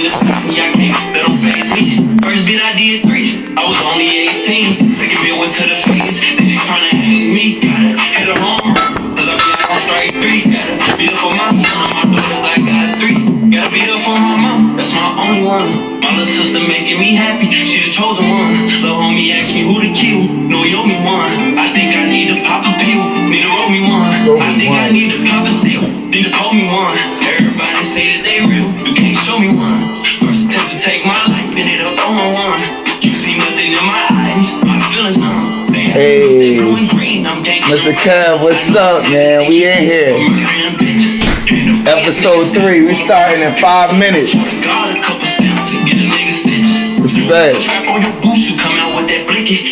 to stop me, I can't let them face me. First bit I did 3, I was only 18. Second bit went to the face, they tryna hang me. Gotta hit a home run, cause I be on strike 3. Gotta be up for my son and my daughters, I got 3. Gotta be up for my mom, that's my only one. My little sister making me happy, she the chosen one. Little homie asked me who to kill, no he owe me one. I think I need to pop a pill, need to roll me one. I think I need to pop a seal, need to call me one. Everybody say that they real, you can't show me one. First attempt to take my life, end it up on my one. You see nothing in my eyes, my feelings numb. Hey, Mr. Cub, what's up, man? We in here. Episode 3, we starting in 5 minutes. Respect.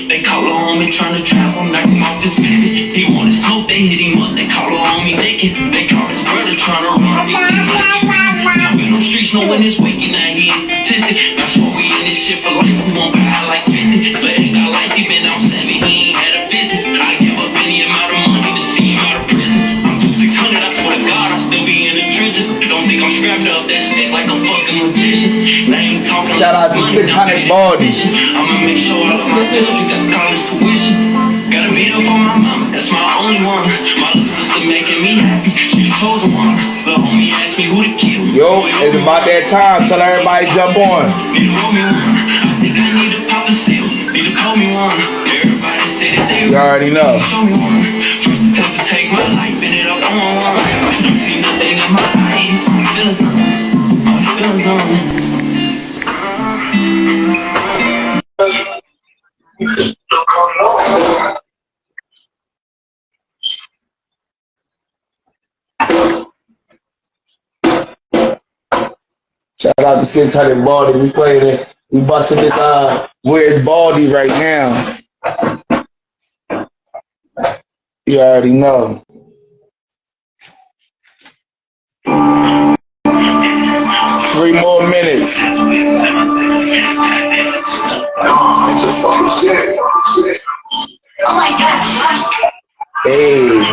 They call her homie trying to trap him, knock him off his pivot. He wanted smoke, they hit him up, they call her homie naked. They call his brother trying to run me. I'm in the streets knowing this weekend, now he is statistic. That's why we in this shit for life, we won't buy like 50. But ain't got life, he been out 7, he ain't had a visit. I give up any amount of money to see him out of prison. I'm 2,600, I swear to God, I still be in the trenches. Don't think I'm strapped up that stick like a fucking magician. They ain't talking. Shout out to 600 Baldy. I'ma make sure all of my children got college tuition. Gotta be there for my mama, that's my only one. My little sister making me happy, she the chosen one. The homie asked me who to kill. Yo, it's about that time. Tell everybody jump on. Need to roll me one. I think I need to pop a seal. Need to call me one. Everybody say that they you already know. Show me one. First attempt to take my life, end it up on one. Don't see nothing in my eyes. My feelings numb. My feelings numb. Shout out to 600 Baldy. We playing it. We busted this Where's Baldy right now. You already know. Three more minutes. Oh my God. Hey.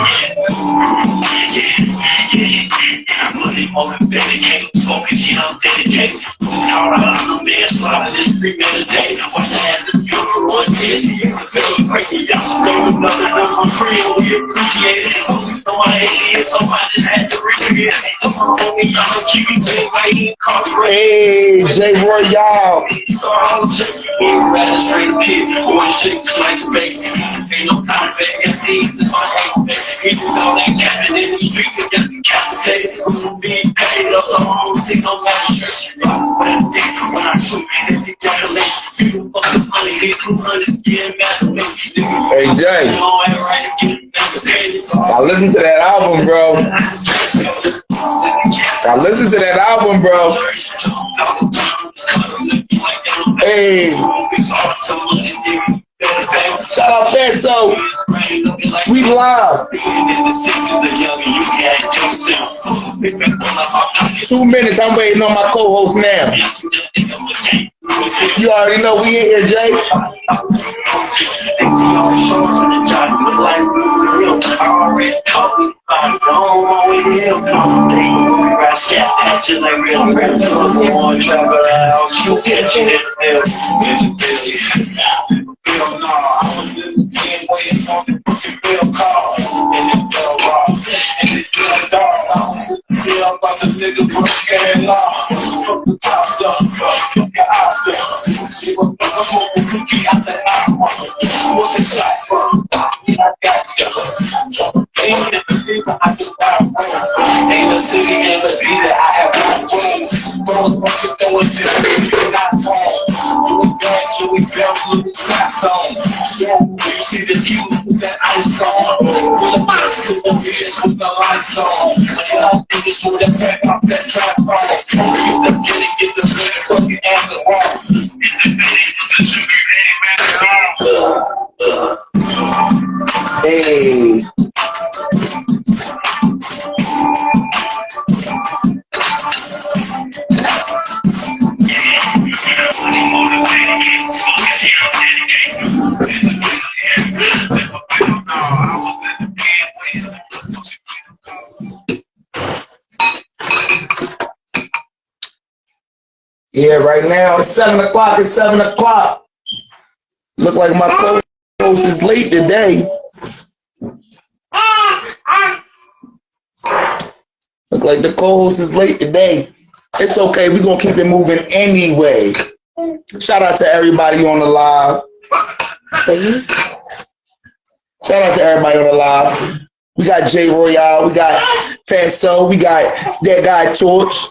Hey, J Royale. Hey Jay, I listened to that album, bro. I listened to that album, bro. Hey. Shout out Phatso. We live. 2 minutes. I'm waiting on my co-host now. You already know we in here, Jay. Hey. Yeah, right now it's 7 o'clock. It's 7 o'clock. Look like my co-host is late today. Look like the co-host is late today. It's okay. We're going to keep it moving anyway. Shout out to everybody on the live. Shout out to everybody on the live. We got J Royale. We got Phatso. We got that guy Torch.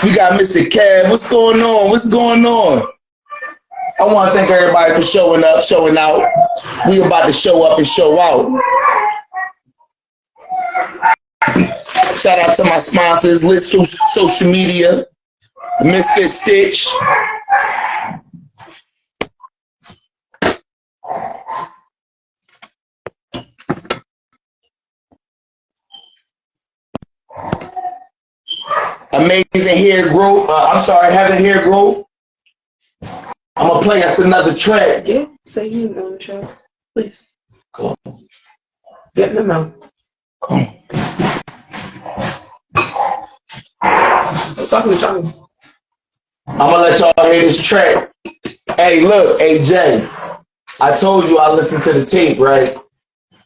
We got Mr. Kev. What's going on? What's going on? I want to thank everybody for showing up, showing out. We about to show up and show out. Shout out to my sponsors, Let's Do Social Media, Mysfit Stitch. Amazing hair growth. Having hair growth. I'm gonna play us another track. Yeah, say you on the track, please. Cool. Get Memo. Cool. I'm talking to Johnny. I'm gonna let y'all hear this track. Hey, look, hey Jay. I told you I listened to the tape, right?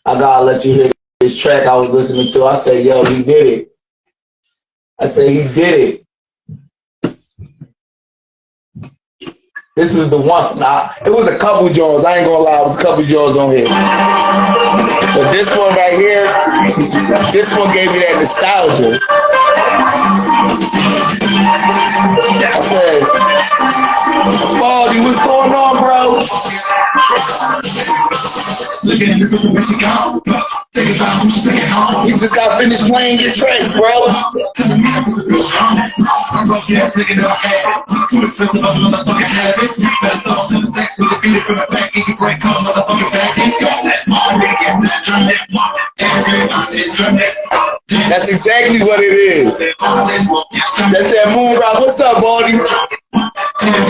I gotta let you hear this track I was listening to. I said, yo, he did it. I said, he did it. This was the one. Nah, it was a couple joints. I ain't gonna lie, it was a couple joints on here. But this one right here, this one gave me that nostalgia. I said, Baldy, what's going on, bro? You just got finished playing your tracks, bro. That's exactly what it is. That's that moon rock. What's up, Baldy?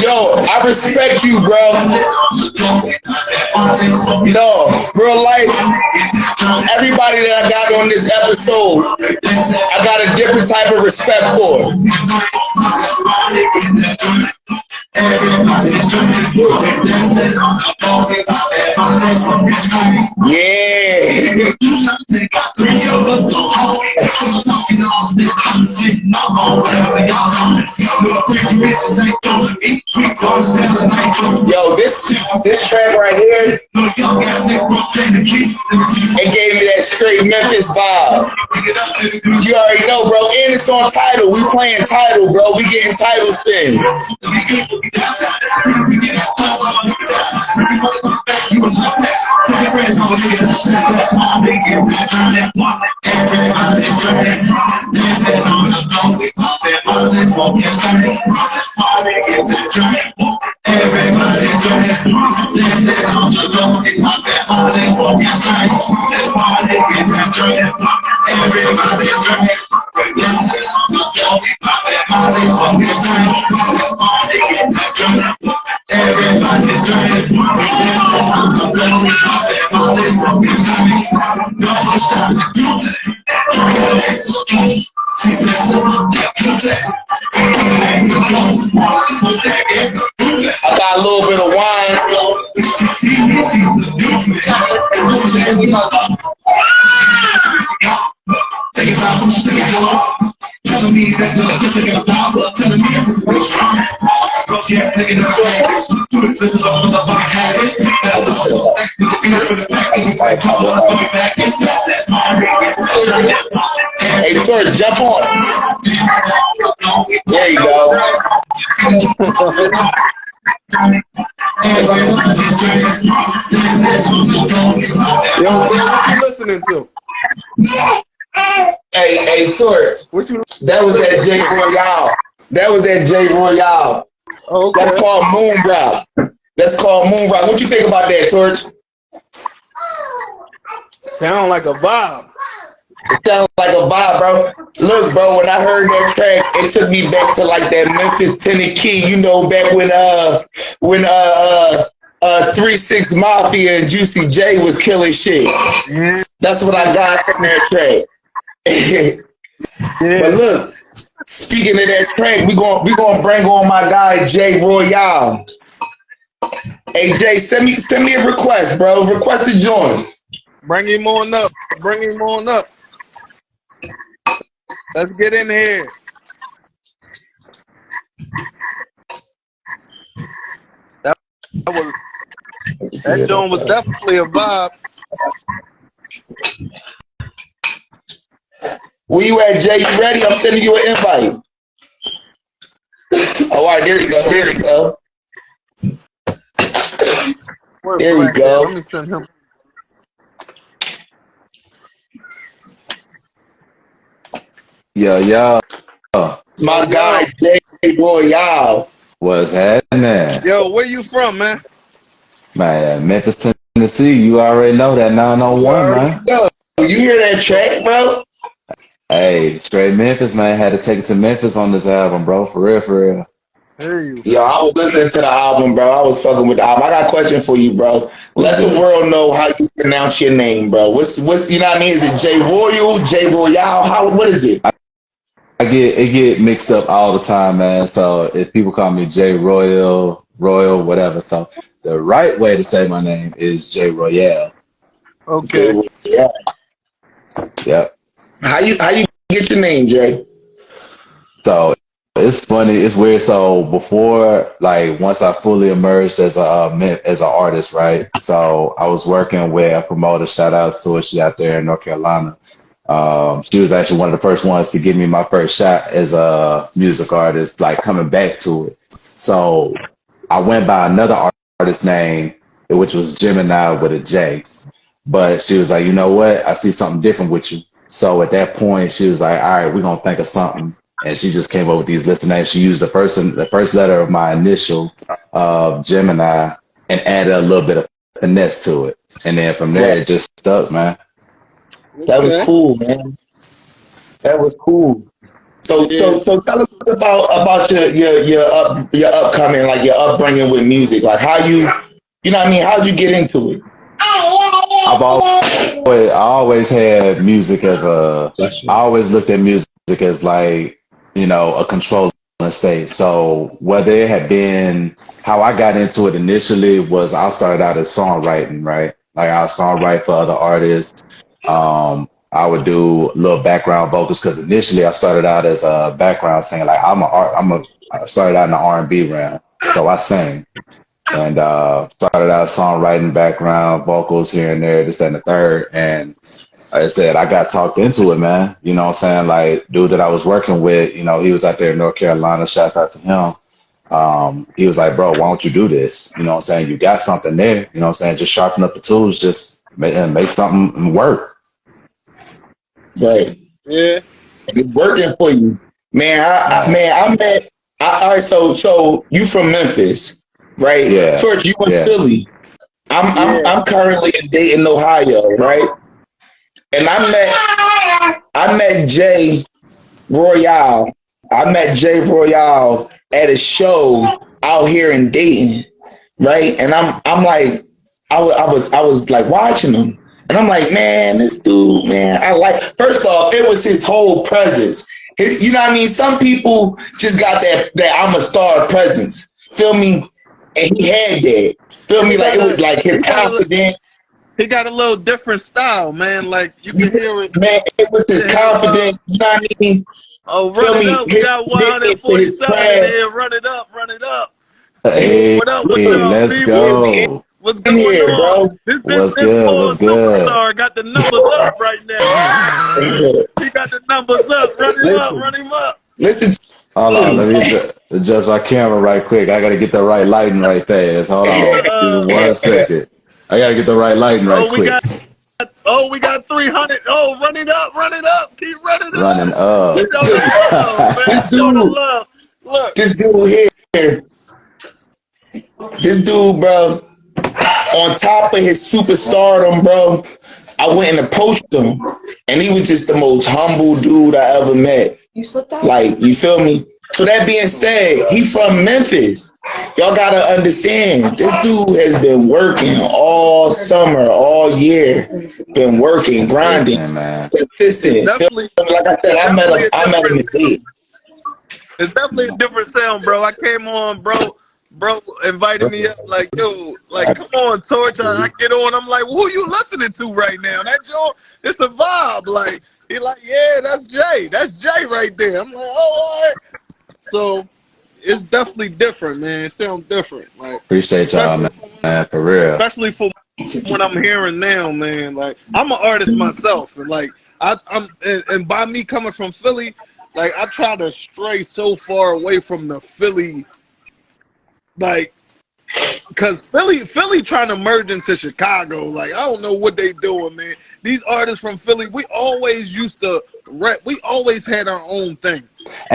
Yo, I respect you, bro. No, real life, everybody that I got on this episode, I got a different type of respect for. Yeah. Yo, this track right here, it gave me that straight Memphis vibe. You already know, bro. And it's on Tidal. We playing Tidal, bro. We getting Tidal spin. I got a little bit of wine. Hey, George, jump on. There you go. Yo, what you listening to? Hey, Torch. That was that J Royale. That was that J Royale. Oh, okay. That's called Moon Rock. That's called Moon Rock. What you think about that, Torch? Sound like a vibe. It sounds like a vibe, bro. Look, bro, when I heard that track, it took me back to like that Memphis Tennessee, you know, back when 3-6 Mafia and Juicy J was killing shit. Yeah. That's what I got from that track. Yeah. But look, Speaking of that track, we gonna bring on my guy Jay Royale. Hey Jay, send me a request, bro. Request to join. Bring him on up. Bring him on up. Let's get in here. That joint was definitely a vibe. Where you at, Jay? You ready? I'm sending you an invite. All right, there you go. There you go. There we go. Let me send him. Yo. My guy Jay Royale. What's happening? Yo, where you from, man? Man, Memphis, Tennessee. You already know that 901, man. Yo, you hear that track, bro? Hey, straight Memphis, man. Had to take it to Memphis on this album, bro. For real, for real. Hey. Yo, I was listening to the album, bro. I was fucking with the album. I got a question for you, bro. Let the world know how you pronounce your name, bro. What's you know what I mean? Is it Jay Royal, Jay Royale? What is it? It get mixed up all the time, man. So if people call me Jay Royal, whatever. So the right way to say my name is Jay Royale. Okay. Yeah. Yep. How you get your name, Jay? So it's funny, it's weird. So before, like, once I fully emerged as an artist, right? So I was working with a promoter. Shout outs to her. She out there in North Carolina. She was actually one of the first ones to give me my first shot as a music artist, like coming back to it. So I went by another artist name, which was Gemini with a J. But she was like, you know what? I see something different with you. So at that point, she was like, all right, we're going to think of something. And she just came up with these list of names. She used the first letter of my initial, Gemini, and added a little bit of finesse to it. And then from there, it just stuck, man. That was cool, man. That was cool. So tell us about your upcoming, like your upbringing with music. Like how you know what I mean? How'd you get into it? I always had music as I always looked at music as like, you know, a controlling state. So whether it had been how I got into it initially was I started out as songwriting, right? Like I songwrite for other artists. I would do little background vocals because initially I started out as a background singer. Like I started out in the R&B realm, so I sang and started out songwriting, background vocals here and there, this, that, and the third. And like I said, I got talked into it, man. You know what I'm saying? Like dude that I was working with, you know, he was out there in North Carolina. Shouts out to him. He was like, bro, why don't you do this? You know what I'm saying? You got something there. You know what I'm saying? Just sharpen up the tools, just make something work. Right. Yeah. It's working for you. Man, all right, so you from Memphis, right? Yeah. Torch, you in Philly. I'm currently in Dayton, Ohio, right? And I met Jay Royale. I met Jay Royale at a show out here in Dayton, right? And I'm like, I was like watching him. And I'm like, man, this dude, man, first off, it was his whole presence. You know what I mean? Some people just got that I'm a star presence. Feel me? And he had that. Feel me? Like it was like his confidence. He got a little different style, man. Like you can hear it. Man, it was his confidence. You know what I mean? Oh, run it up. We got 147 in here. Run it up. Hey, what up, let's people? go. What's going here, on? bro? What's good? Superstar got the numbers up right now. He got the numbers up. Run him up. Listen. Hold on, let me adjust my camera right quick. I gotta get the right lighting right there. Hold on, 1 second. I gotta get the right lighting right quick. We got 300. Oh, run it up. Keep running up. Show the love. Look. This dude here. This dude, bro. On top of his superstardom, bro, I went and approached him, and he was just the most humble dude I ever met. You slipped out? Like, you feel me? So that being said, he from Memphis. Y'all gotta understand, this dude has been working all summer, all year. Been working, grinding, consistent. Like I said, I met him in Dayton. It's definitely a different sound, bro. I came on, bro. Bro invited me up, like, yo, like, come on, Torch. I get on. I'm like, well, who you listening to right now? That joint, it's a vibe. Like, he like, yeah, that's Jay. That's Jay right there. I'm like, oh, all right. So it's definitely different, man. It sounds different. Like, Appreciate y'all, man, for real. especially for what I'm hearing now, man. Like, I'm an artist myself, and like, and by me coming from Philly, like, I try to stray so far away from the Philly, like, cause Philly trying to merge into Chicago. Like, I don't know what they doing, man. These artists from Philly, we always used to rap. We always had our own thing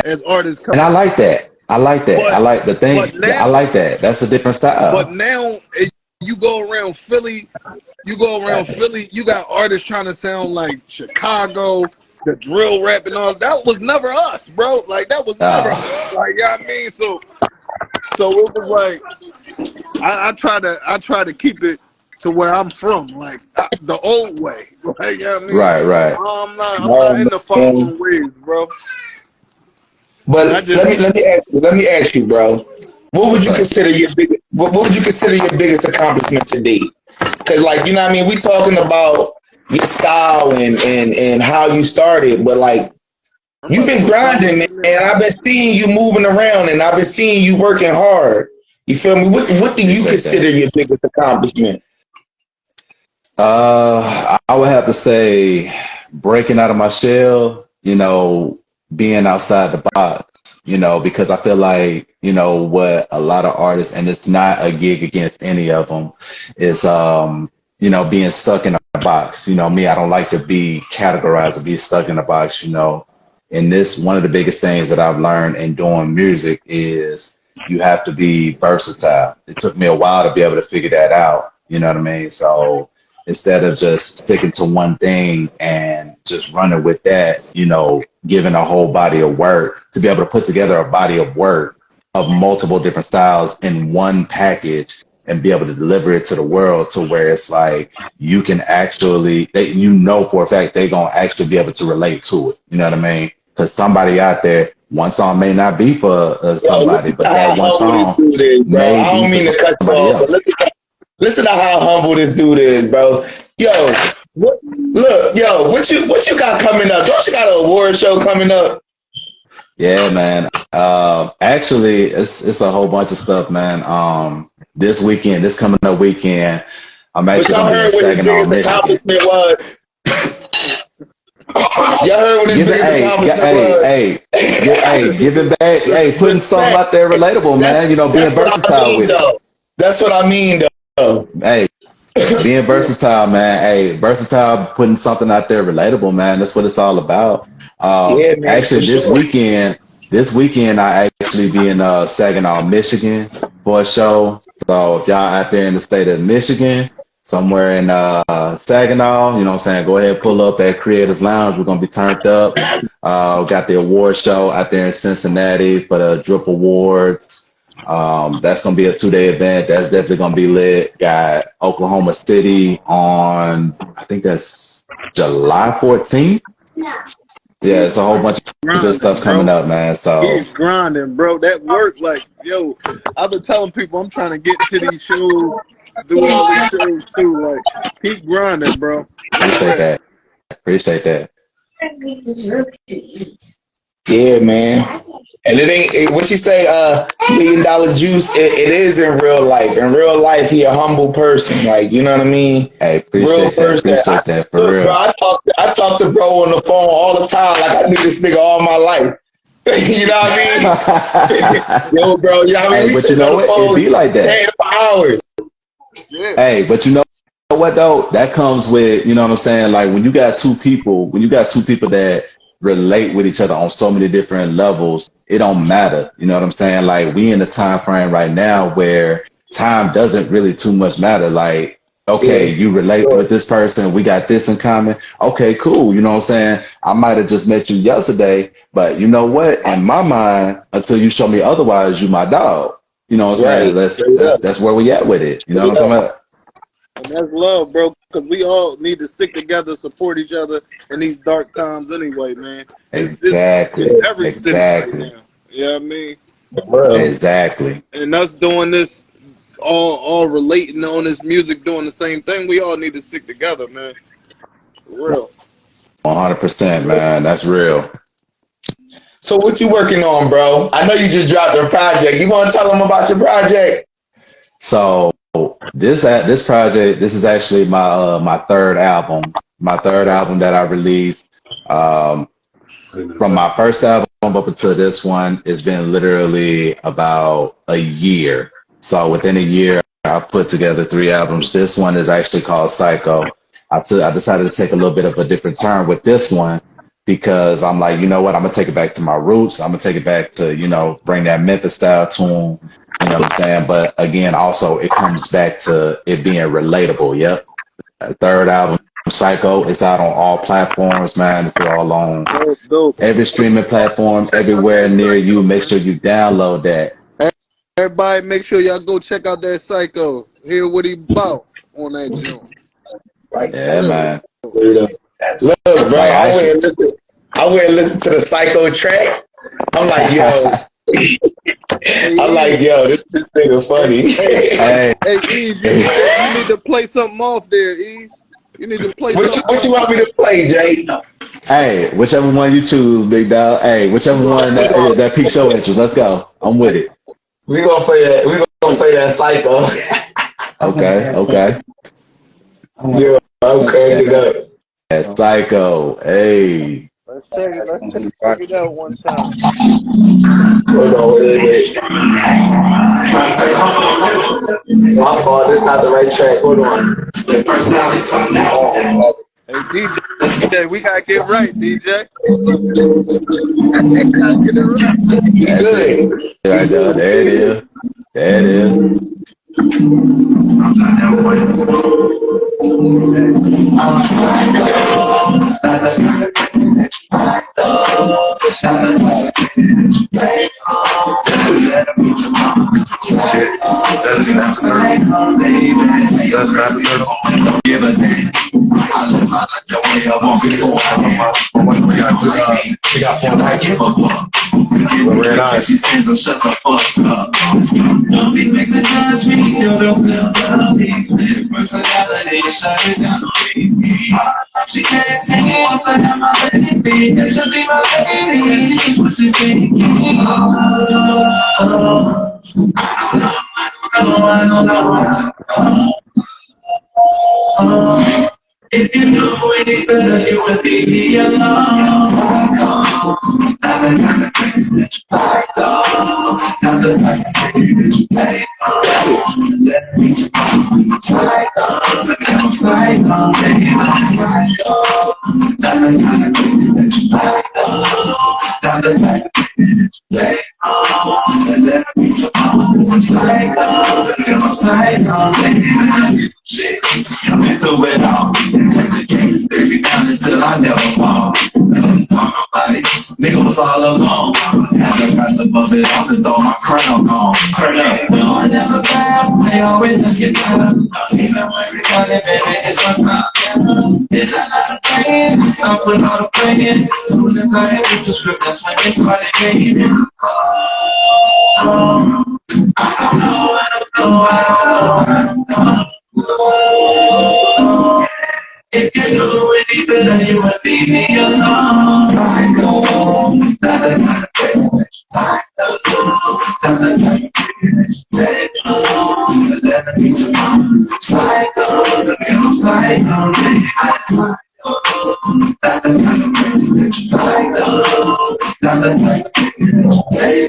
as artists. And I like that. I like that. But, I like the thing. now, I like that. That's a different style. But now, you go around Philly, you got artists trying to sound like Chicago, the drill rap and all. That was never us, bro. Like, that was never us. Like, you know what I mean? So it was like, I try to keep it to where I'm from, like, the old way. Like, you know what I mean? Right. I'm not in the following ways, bro. But let me ask you, bro. What would you consider your biggest accomplishment to date? Because, like, you know what I mean, we talking about your style and how you started, but like, you've been grinding, man. I've been seeing you moving around, and I've been seeing you working hard. You feel me? What do you consider your biggest accomplishment? I would have to say breaking out of my shell, you know, being outside the box, you know, because I feel like, you know, what a lot of artists, and it's not a gig against any of them, is, you know, being stuck in a box. You know, me, I don't like to be categorized or be stuck in a box, you know. And this, one of the biggest things that I've learned in doing music is you have to be versatile. It took me a while to be able to figure that out. You know what I mean? So instead of just sticking to one thing and just running with that, you know, giving a whole body of work, to be able to put together a body of work of multiple different styles in one package and be able to deliver it to the world to where it's like you can actually, you know for a fact they're going to actually be able to relate to it. You know what I mean? Because somebody out there, one song may not be for somebody, but that one song may I don't mean to cut you off, but listen to how humble this dude is, bro. Yo, what you got coming up? Don't you got an award show coming up? Yeah, man. Actually, it's a whole bunch of stuff, man. This weekend, this coming up weekend, I'm actually going to be in Saginaw, Michigan. Y'all heard what his biggest accomplishment was? Hey, giving back. Hey, putting something out there relatable, man. You know, being versatile with it. That's what I mean, though. Hey, being versatile, man. Hey, versatile, putting something out there relatable, man. That's what it's all about. Yeah, man, actually, this weekend, I actually be in Saginaw, Michigan for a show. So if y'all out there in the state of Michigan, somewhere in Saginaw, you know what I'm saying, go ahead, pull up at Creators Lounge. We're going to be turned up. Got the award show out there in Cincinnati for the Drip Awards. That's going to be a 2-day event. That's definitely going to be lit. Got Oklahoma City on, I think that's July 14th. Yeah, it's a whole bunch of good stuff coming up, man. So he's grinding, bro. That work, like, yo, I've been telling people I'm trying to get to these shows, do all these shows too. Like, keep grinding, bro. Appreciate that. Yeah, man. And it ain't what you say, $1 million juice, it is in real life. In real life, he a humble person. Like, you know what I mean? Hey, appreciate that for real. Bro, I talk to bro on the phone all the time like I knew this nigga all my life. You know what I mean? Yo, bro, you know what I mean? Hey, but you know what? It be like that. 10 hours. Yeah. Hey, but you know what though? That comes with, you know what I'm saying? Like when you got two people that relate with each other on so many different levels, it don't matter. You know what I'm saying? Like we in a time frame right now where time doesn't really too much matter. Like, okay, you relate with this person, we got this in common. Okay, cool. You know what I'm saying? I might have just met you yesterday, but you know what? In my mind, until you show me otherwise, you my dog. You know what I'm saying? That's where we at with it. You know what I'm talking about? And that's love, bro, because we all need to stick together, support each other in these dark times anyway, man. Exactly. It's every city right now. You know what I mean? Exactly. And us doing this, all relating on this music, doing the same thing, we all need to stick together, man. For real. 100%, man. That's real. So what you working on, bro? I know you just dropped a project. You want to tell them about your project? So this project, this is actually my third album. My third album that I released. From my first album up until this one, it's been literally about a year. So within a year, I've put together 3 albums. This one is actually called Psycho. I decided to take a little bit of a different turn with this one because I'm like, you know what? I'm going to take it back to my roots. I'm going to take it back to, you know, bring that Memphis style tune. You know what I'm saying? But again, also, it comes back to it being relatable. Yep. Third album, Psycho. It's out on all platforms, man. It's all on every streaming platform, everywhere near you. Make sure you download that. Everybody, make sure y'all go check out that Psycho. Hear what he bought on that joint. Yeah, man. Look, bro, I went and listened to the Psycho track. I'm like, yo, this nigga funny. Hey, Eve, you need to play something off there, Eve. You need to play something. What you want me to play, Jay? Hey, whichever one you choose, big dog. Hey, whichever one that piques your interest. Let's go. I'm with it. We gonna play that. We gonna play that Psycho. Okay. Yeah, okay, it up. That Psycho. Hey. Let's check it out one time. Hold on, wait. My fault, this not the right track. Hold on. Hey, DJ, we gotta get right, DJ. Good. There it is. There it is. She can't hang it once I have my baby. And she'll be my baby. What you think? I don't know. If you knew any better, you would leave me alone. Not the kind of crazy that you like, though. Not the kind of crazy that you take, let me I'm psycho, baby, I'm psycho. Not the kind of crazy that you like, though. Not the kind of crazy that you take, let me I'm psycho. I'm psycho, baby, shit. I've been through it all. The game is 30 pounds and still I never fall. Nobody, nigga was all alone. Had to press above it off and throw my crown on. Turn up. No, I never pass. They always just get better. Even when recording, baby, it's my time. Is that not a plan? Stop with all the playing. Soon as I hit with the script, that's when they started playing. I don't know. If you knew any better, you would leave me alone. Psycho, not the kind of crazy. Psycho, not the kind of crazy. Let me meet your mom. Psycho, I'm psycho, baby. Not the kind of crazy. Psycho, not the kind of crazy.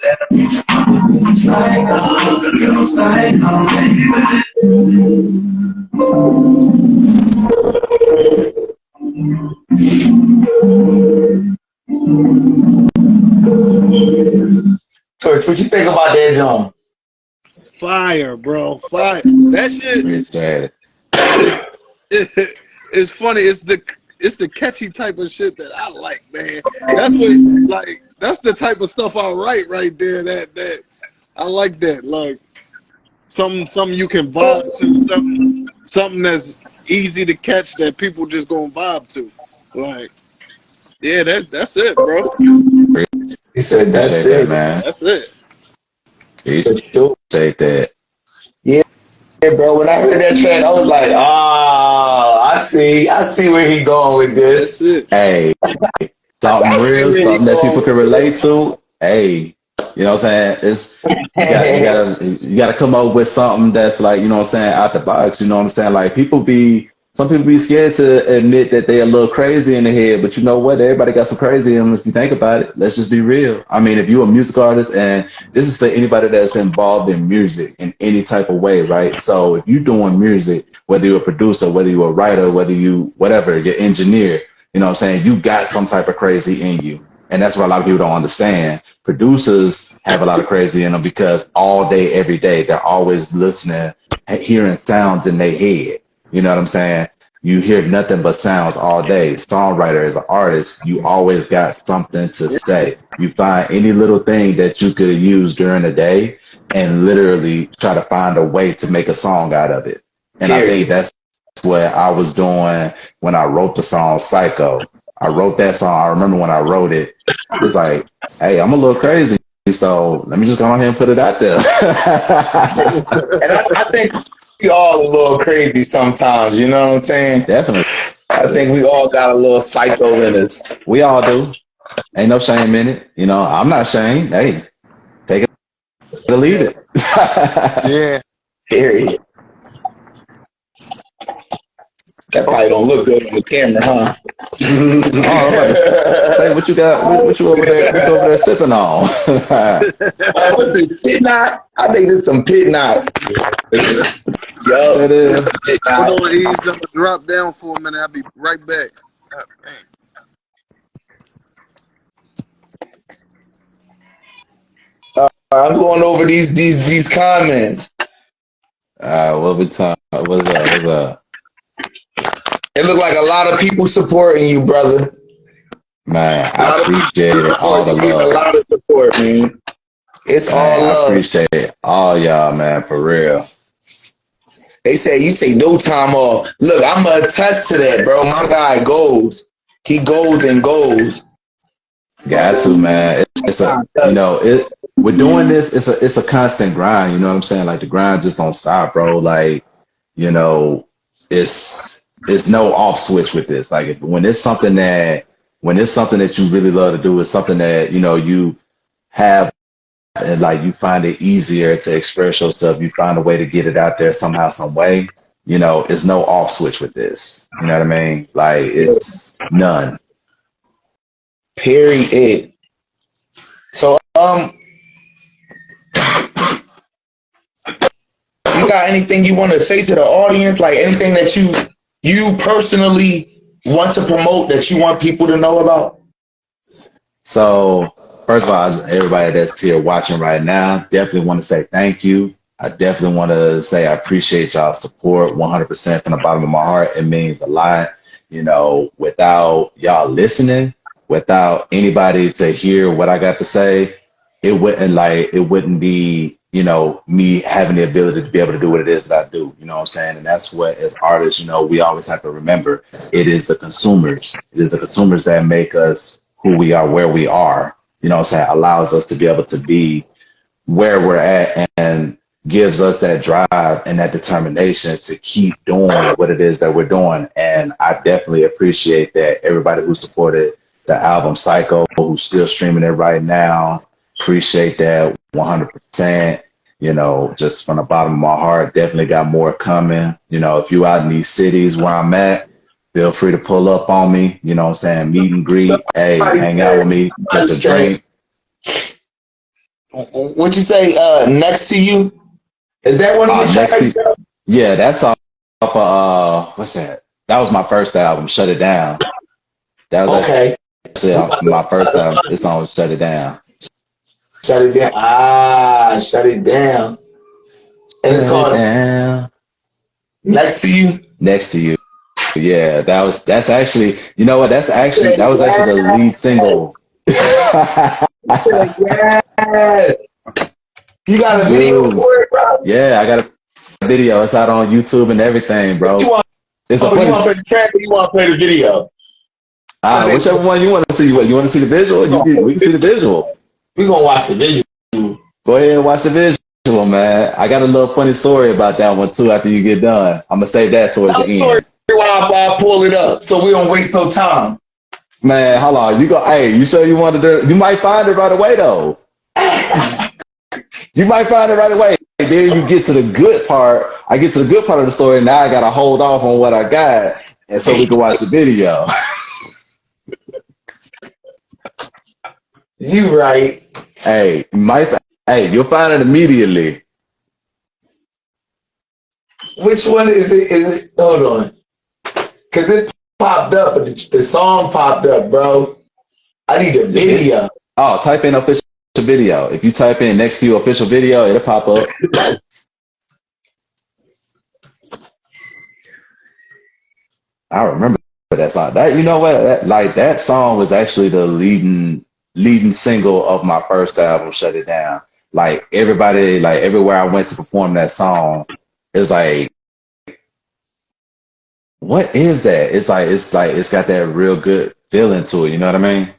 Let me meet your mom. Psycho, I'm psycho, baby. Torch, what you think about that, John? Fire, bro. Fire. That shit. It's funny. It's the catchy type of shit that I like, man. That's the type of stuff I write right there. That I like that. Like something you can vibe to, something that's easy to catch that people just gonna vibe to. Like, yeah, that's it, bro. He said, "That's Appreciate it, that, man. That's it. Appreciate that. Yeah, bro. When I heard that track, I was like, "Ah, I see where he going with this. That's it. Hey, something I see real, where he something that going people can with relate to. Hey, you know what I'm saying? It's you gotta come up with something that's like, you know what I'm saying, out the box. You know what I'm saying? Like some people be scared to admit that they're a little crazy in the head, but you know what? Everybody got some crazy in them if you think about it. Let's just be real. I mean, if you're a music artist, and this is for anybody that's involved in music in any type of way, right? So if you're doing music, whether you're a producer, whether you're a writer, whether you whatever, you're engineer, you know what I'm saying? You got some type of crazy in you. And that's what a lot of people don't understand. Producers have a lot of crazy in them because all day, every day, they're always listening, hearing sounds in their head. You know what I'm saying? You hear nothing but sounds all day. Songwriter, as an artist, you always got something to say. You find any little thing that you could use during the day and literally try to find a way to make a song out of it. And I think that's what I was doing when I wrote the song Psycho. I wrote that song. I remember when I wrote it, it was like, hey, I'm a little crazy, so let me just go ahead and put it out there. And I think we all a little crazy sometimes, you know what I'm saying? Definitely. I think we all got a little psycho in us. We all do. Ain't no shame in it. You know, I'm not ashamed. Hey, take it or leave it. Yeah. Period. That probably don't look good on the camera, huh? Say what you got, what you over there sipping on? What's this, pit knot? I think this some pit knot. Yo, It is. pit knot. Hold on, Ease. I'm gonna drop down for a minute. I'll be right back. God, I'm going over these comments. What we talking? What's up? It look like a lot of people supporting you, brother. Man, I appreciate it. All the A love. lot of support, man. It's all Man, I love. appreciate all y'all, man, for real. They say you take no time off. Look, I'm gonna attest to that, bro. My guy goes. He goes and goes. Got to, man. It's a, you know, we're doing this. It's a constant grind. You know what I'm saying? Like the grind just don't stop, bro. Like, you know, it's no off switch with this. Like when it's something that you really love to do, it's something that, you know, you have, and like you find it easier to express yourself. You find a way to get it out there somehow, some way. You know, it's no off switch with this. You know what I mean? Like it's none. Period. So, you got anything you want to say to the audience? Like anything that you personally want to promote that you want people to know about? So, first of all, everybody that's here watching right now, definitely want to say thank you. I definitely want to say I appreciate y'all's support 100% from the bottom of my heart. It means a lot. You know, without y'all listening, without anybody to hear what I got to say, it wouldn't be, you know, me having the ability to be able to do what it is that I do. You know what I'm saying? And that's what, as artists, you know, we always have to remember. It is the consumers. It is the consumers that make us who we are, where we are. You know what I'm saying? Allows us to be able to be where we're at and gives us that drive and that determination to keep doing what it is that we're doing. And I definitely appreciate that. Everybody who supported the album Psycho, who's still streaming it right now, appreciate that 100%. You know, just from the bottom of my heart, definitely got more coming. You know, if you out in these cities where I'm at, feel free to pull up on me. You know what I'm saying? Meet and greet. Hey, hang out with me, catch a drink. What you say, next to you? Is that one of your tracks? Yeah, that's off what's that? That was my first album, Shut It Down. That was okay. actually my first album. It's on Shut It Down. Shut it down. Ah, shut it down. And it's called Next to You. Next to You. Yeah, that's actually, you know what? That was actually the lead single. Yes. You got a video for it, bro? Yeah, I got a video. It's out on YouTube and everything, bro. You want to play the track or you want to play the video? All right, whichever one you want to see. What you want to see the visual? We can see the visual. We gonna watch the visual. Go ahead and watch the visual, man. I got a little funny story about that one too. After you get done, I'm gonna save that towards the end. While I pull it up, so we don't waste no time. Man, hold on. You go. Hey, you sure you wanted to? You might find it right away though. You might find it right away. Then you get to the good part. I get to the good part of the story. Now I gotta hold off on what I got, and so we can watch the video. You right. Hey, you'll find it immediately. Which one is it? Is it? Hold on, cause it popped up, but the song popped up, bro. I need a video. Oh, type in official video. If you type in next to your official video, it'll pop up. I remember that song. That, you know what? That song was actually the leading single of my first album, Shut It Down. Like everybody, like everywhere I went to perform that song, it was like, what is that? It's got that real good feeling to it. You know what I mean?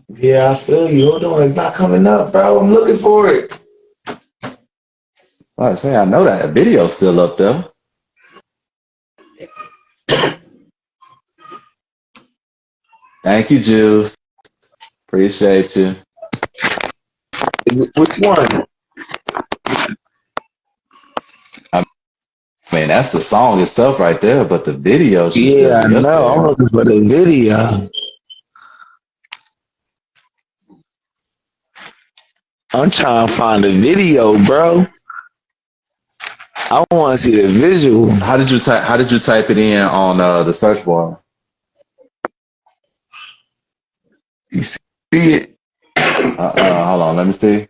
Yeah, I feel you. Hold on, it's not coming up, bro. I'm looking for it. I say, I know that video's still up there. Thank you, Juice. Appreciate you. Is it which one? I mean, that's the song itself right there, but the video. Yeah, I know. I'm looking for the video. I'm trying to find the video, bro. I want to see the visual. How did you type it in on the search bar? You see it? Hold on, let me see.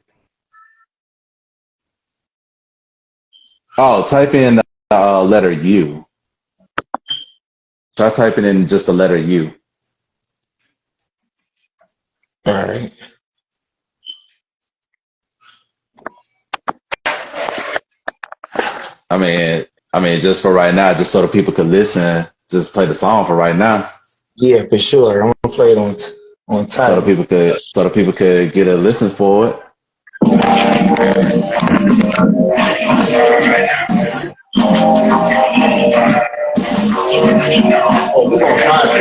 Oh, type in the letter U. Try typing in just the letter U. All right. I mean, just for right now, just so the people could listen, just play the song for right now. Yeah, for sure. I'm gonna play it on time. So the people could get a listen for it. We're gonna find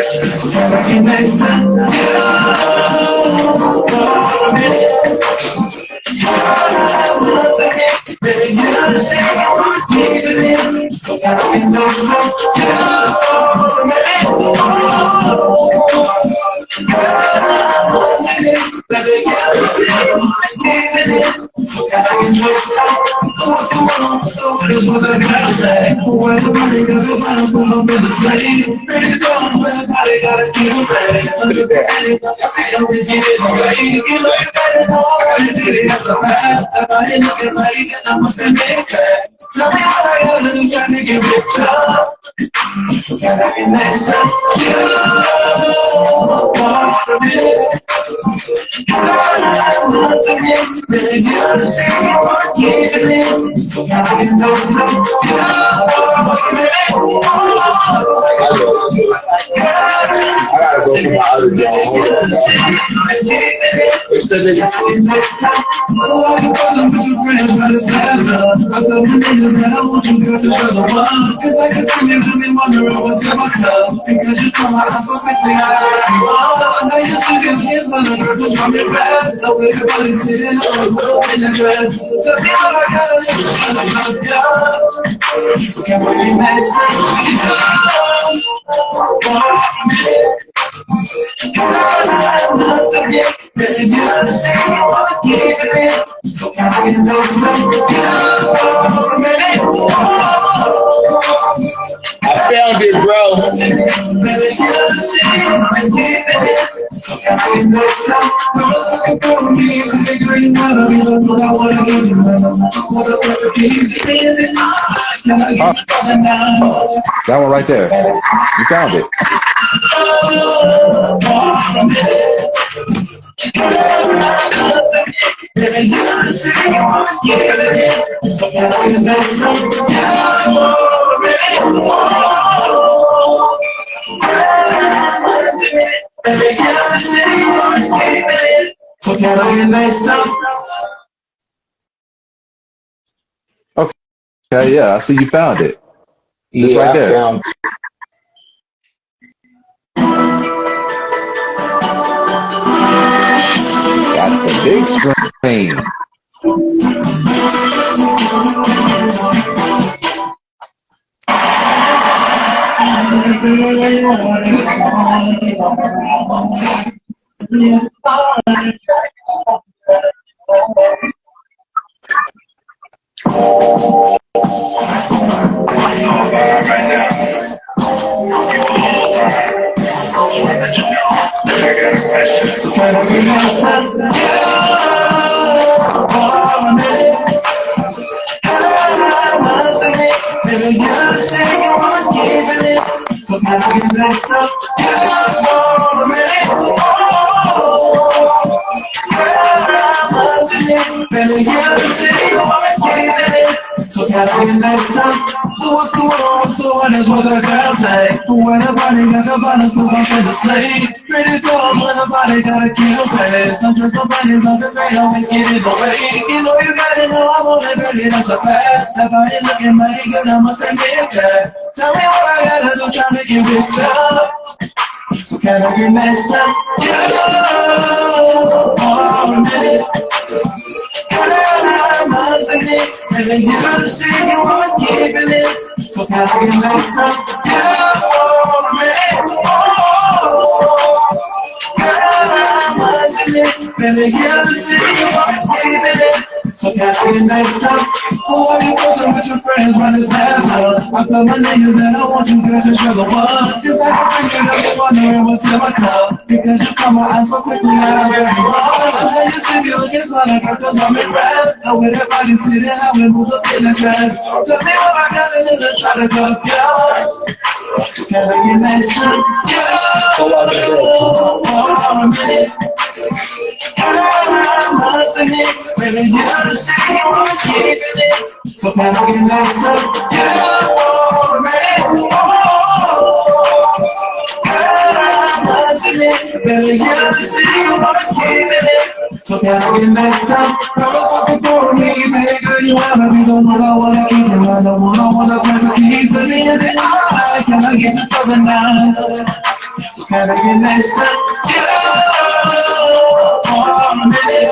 I found it, bro. That one right there. You found it. Baby, get the shit you want, keep it. So can I get next up? Okay, yeah, I see you found it. It's Yeah, right I there. found. Got the big screen. Tell me what I gotta do, tryna get with ya. Can I get next up? For a minute. I'm losing it. Baby, you know the shit you always keeping it. So can I get next up? For a minute. I'm losing it. Baby, you know the shit you always keeping it. So can I get next up? What you posting with your friends when it's that time? I tell my niggas that I want you, girl, to show the one. Just like a bring it up, you're wondering what's in my cup. Because you come my eyes so quickly, I very wrong. How you see me looking fine, like cause I'm in rap. Now with that body sitting, how we move up in the dress. Tell me what I got to do to try to cuff you. Can I get next to you? For a minute. I'm losing it. Baby, you know the shit you always keeping it. So can I get next to you? For a minute. I'm losing it. Baby, you know the shit you always keeping it. So can I get next up? Promise fucking for me, baby, girl, you wanna be the one I wanna keep. And I don't wanna play the keys to me in the eye. Can I get you for the night? So can I get next up? For a minute.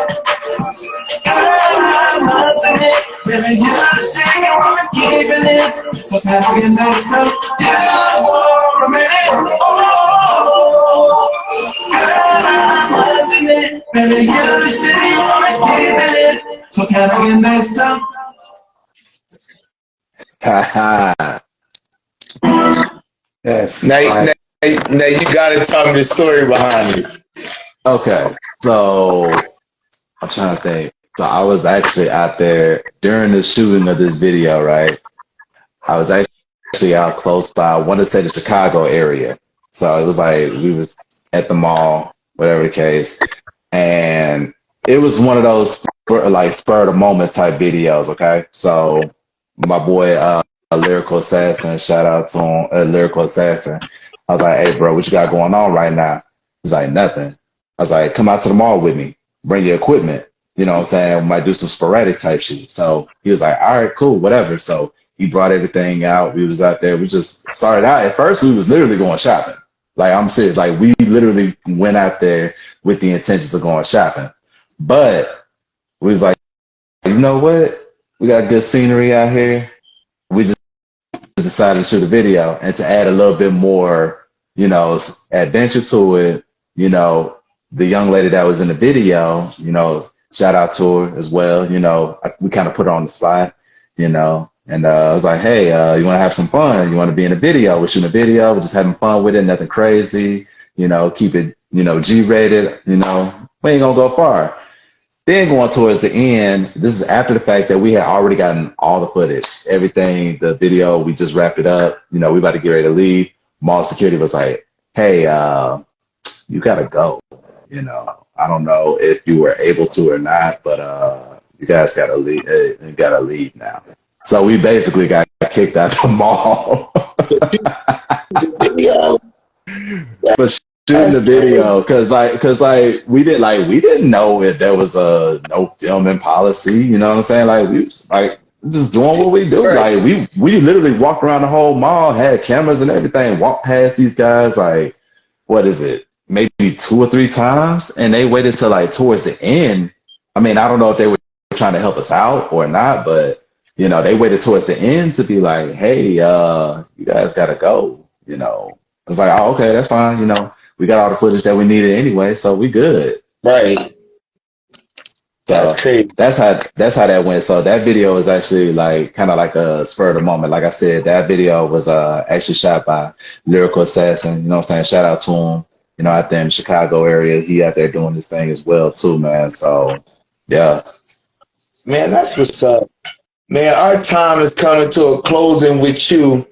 I'm losing it. Baby, you know the shit you always keeping it. So can I get next up? For a minute. I'm losing it. Baby, you know the shit you always keeping it. So can I get next up? Haha. Yes. Now you gotta tell me the story behind it. Okay, so I'm trying to think. So I was actually out there during the shooting of this video, right? I was actually out close by, I want to say the Chicago area. So it was like we was at the mall, whatever the case, and it was one of those spur of the moment type videos. Okay, so my boy, Lyrical Assassin, shout out to him, Lyrical Assassin. I was like, hey, bro, what you got going on right now? He's like, nothing. I was like, come out to the mall with me, bring your equipment. You know what I'm saying? We might do some sporadic type shit. So he was like, all right, cool, whatever. So he brought everything out. We was out there. We just started out. At first, we was literally going shopping. Like, I'm serious. Like, we literally went out there with the intentions of going shopping. But we was like, you know what? We got good scenery out here. We just decided to shoot a video and to add a little bit more, you know, adventure to it. You know, the young lady that was in the video, you know, shout out to her as well. You know, we kind of put her on the spot, you know, and I was like, hey, you want to have some fun? You want to be in a video? We're shooting a video. We're just having fun with it. Nothing crazy, you know, keep it, you know, G-rated, you know, we ain't going to go far. Then going towards the end, this is after the fact that we had already gotten all the footage, everything, the video, we just wrapped it up. You know, we about to get ready to leave. Mall security was like, hey, you got to go. You know, I don't know if you were able to or not, but you guys got to leave. You got to leave now. So we basically got kicked out the mall. But shooting the video because we didn't know if there was a no filming policy. You know what I'm saying? Like we was like just doing what we do. Right. Like we literally walked around the whole mall, had cameras and everything, walked past these guys like what is it? Maybe 2 or 3 times, and they waited till like towards the end. I mean, I don't know if they were trying to help us out or not, but you know, they waited towards the end to be like, "Hey, you guys gotta go." You know, I was like, "Oh, okay, that's fine." You know, we got all the footage that we needed anyway, so we good. Right. That's crazy. That's how that went. So that video is actually like kind of like a spur of the moment. Like I said, that video was actually shot by Lyrical Assassin. You know what I'm saying? Shout out to him. You know, out there in the Chicago area, he out there doing this thing as well too, man. So yeah, Man, that's what's up. Man, our time is coming to a closing with you.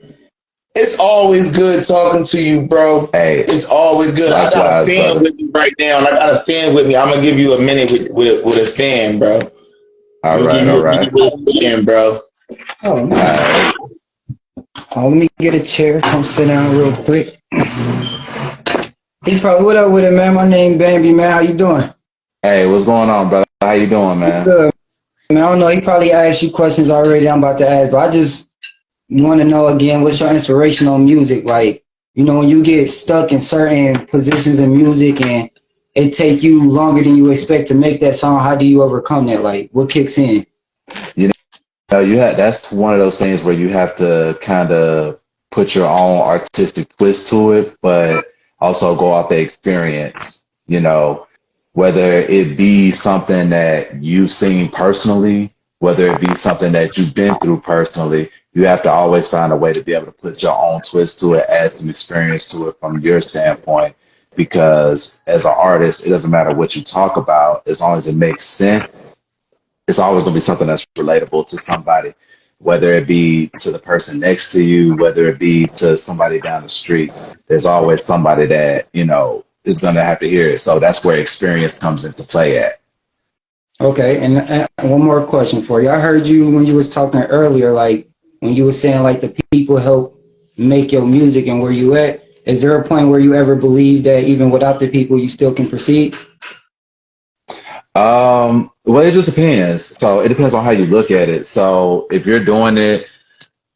It's always good talking to you, bro. hey, It's always good. I got a fan with me right now, and I got a fan with me. I'm gonna give you a minute with a fan, bro. all right. With a fan, bro. Oh, man. Oh, let me get a chair. Come sit down real quick. He probably, what up with it, man? My name Bambi, man. How you doing? Hey, what's going on, brother? How you doing, man? Good. Man, I don't know. He probably asked you questions already. I'm about to ask, but I just want to know again, what's your inspiration on music? Like, you know, when you get stuck in certain positions in music and it take you longer than you expect to make that song, how do you overcome that? Like, what kicks in? You know, that's one of those things where you have to kind of put your own artistic twist to it, but also go off the experience, you know, whether it be something that you've seen personally, whether it be something that you've been through personally, you have to always find a way to be able to put your own twist to it, add some experience to it from your standpoint, because as an artist, it doesn't matter what you talk about, as long as it makes sense, it's always going to be something that's relatable to somebody, whether it be to the person next to you, whether it be to somebody down the street. There's always somebody that, you know, is going to have to hear it. So that's where experience comes into play at. Okay, and one more question for you. I heard you when you was talking earlier, like when you were saying like the people help make your music and where you at. Is there a point where you ever believe that even without the people, you still can proceed? Well, it just depends. So it depends on how you look at it. So if you're doing it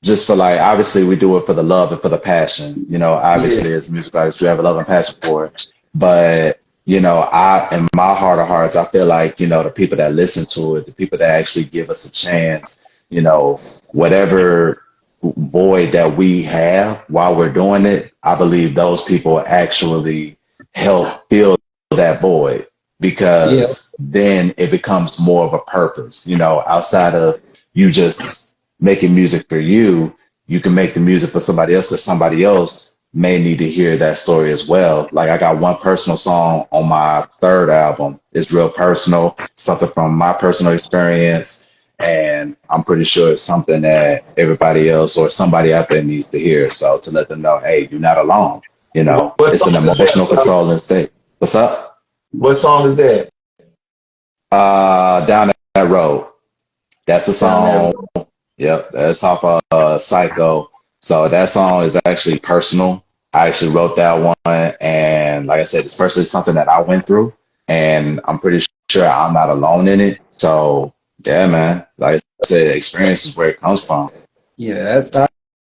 just for like, obviously we do it for the love and for the passion, you know, obviously as music artists, we have a love and passion for it. But, you know, in my heart of hearts, I feel like, you know, the people that listen to it, the people that actually give us a chance, you know, whatever void that we have while we're doing it, I believe those people actually help fill that void, because then it becomes more of a purpose, you know, outside of you just making music for you, you can make the music for somebody else, because somebody else may need to hear that story as well. Like I got one personal song on my 3rd album. It's real personal, something from my personal experience. And I'm pretty sure it's something that everybody else or somebody out there needs to hear. So to let them know, hey, you're not alone. You know, it's an emotional controlling state. What's up? What song is that? Down That Road. That's the song. Yep, that's off of Psycho. So that song is actually personal. I actually wrote that one, and like I said, it's personally something that I went through, and I'm pretty sure I'm not alone in it. So yeah, man, like I said, experience is where it comes from. Yeah,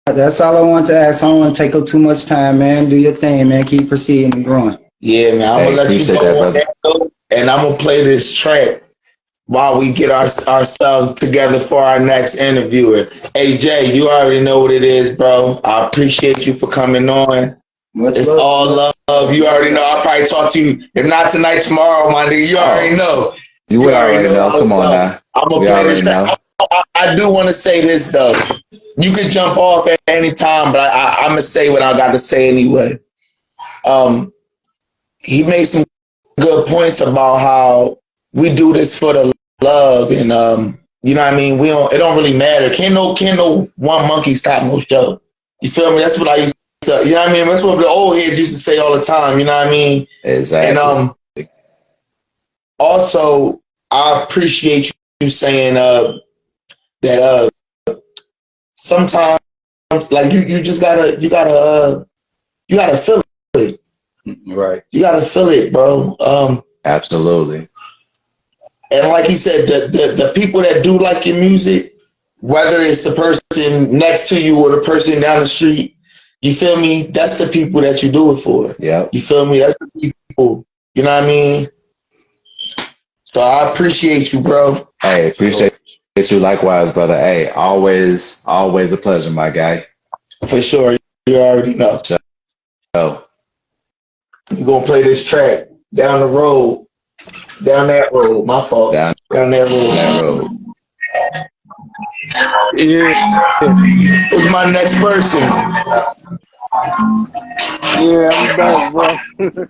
that's all I want to ask. I don't want to take up too much time, man. Do your thing, man. Keep proceeding and growing. Yeah, man. I'm gonna let you go on that note, and I'm gonna play this track while we get ourselves together for our next interviewer. Hey Jay, you already know what it is, bro. I appreciate you for coming on. It's all love. You already know. I'll probably talk to you, if not tonight, tomorrow, my nigga. You already know. You already know. Come on now. I'm gonna play this track. I do want to say this though. You can jump off at any time, but I'm gonna say what I got to say anyway. He made some good points about how we do this for the love, and you know what I mean. It don't really matter. Can't no one monkey stop no show. You feel me? That's what I used to. You know what I mean? That's what the old heads used to say all the time. You know what I mean? Exactly. And also I appreciate you saying that sometimes like you just gotta feel it. Right. You gotta feel it, bro. Absolutely. And like he said, the people that do like your music, whether it's the person next to you or the person down the street, you feel me? That's the people that you do it for. Yeah. You feel me? That's the people. You know what I mean? So I appreciate you, bro. Hey, appreciate you likewise, brother. Hey, always a pleasure, my guy. For sure. You already know. So, We're gonna play this track down the road. Down that road. My fault. down Down that road. that road. Yeah. Who's my next person? Yeah, I'm back, bro.